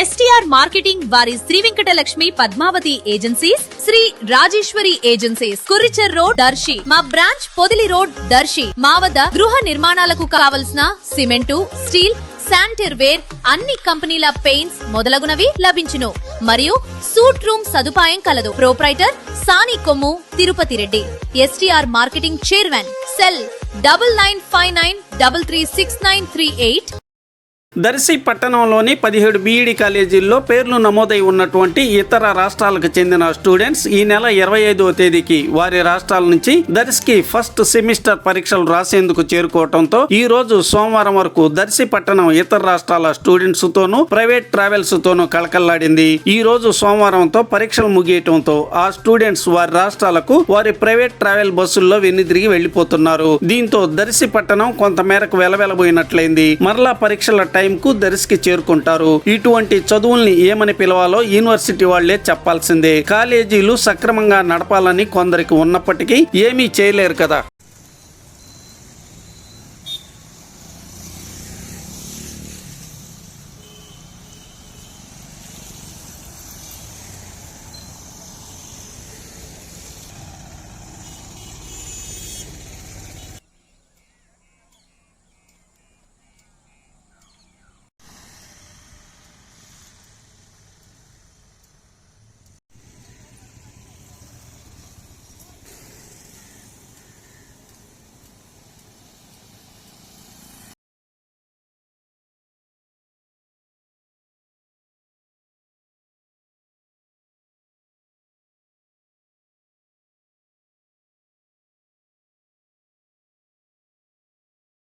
STR marketing వారి Shri Venkatalakshmi Padmavati agencies, Shri Rajeshwari agencies, Kuricher road Darshi, మా branch Podili road Darshi. మా వద్ద గృహ నిర్మాణాలకు కావలసిన సిమెంటు, స్టీల్, శానిటరీ వేర్, అన్ని కంపెనీల పెయింట్స్ మొదలగునవి లభించును. మరియు సూట్ రూమ్ సదుపాయం కలదు. Proprietor Sani Kommu Tirupati Reddy. STR marketing chairman. Cell 9959336938. Darshi పట్టణంలోని 17 బీఈడీ కాలేజీల్లో పేర్లు నమోదై ఉన్నటువంటి ఇతర రాష్ట్రాలకు చెందిన స్టూడెంట్స్ ఈ నెల 25వ తేదీకి వారి రాష్ట్రాల నుంచి దర్శికి ఫస్ట్ సెమిస్టర్ పరీక్షలు రాసేందుకు చేరుకోవడంతో ఈ రోజు సోమవారం వరకు దర్శి పట్టణం ఇతర రాష్ట్రాల స్టూడెంట్స్ తోనూ ప్రైవేట్ ట్రావెల్స్ తోనూ కలకల్లాడింది. ఈ రోజు సోమవారంతో పరీక్షలు ముగియటంతో ఆ స్టూడెంట్స్ వారి రాష్ట్రాలకు వారి ప్రైవేట్ ట్రావెల్ బస్సుల్లో వెన్నుదిరిగి వెళ్లిపోతున్నారు. దీంతో దర్శి పట్టణం కొంతమేరకు వెలవెలబోయినట్లయింది. మరలా పరీక్షల టైంకు దర్శికి చేరుకుంటారు. ఇటువంటి చదువుల్ని ఏమని పిలవాలో యూనివర్సిటీ వాళ్లే చెప్పాల్సిందే. కాలేజీలు సక్రమంగా నడపాలని కొందరికి ఉన్నప్పటికీ ఏమీ చేయలేరు కదా.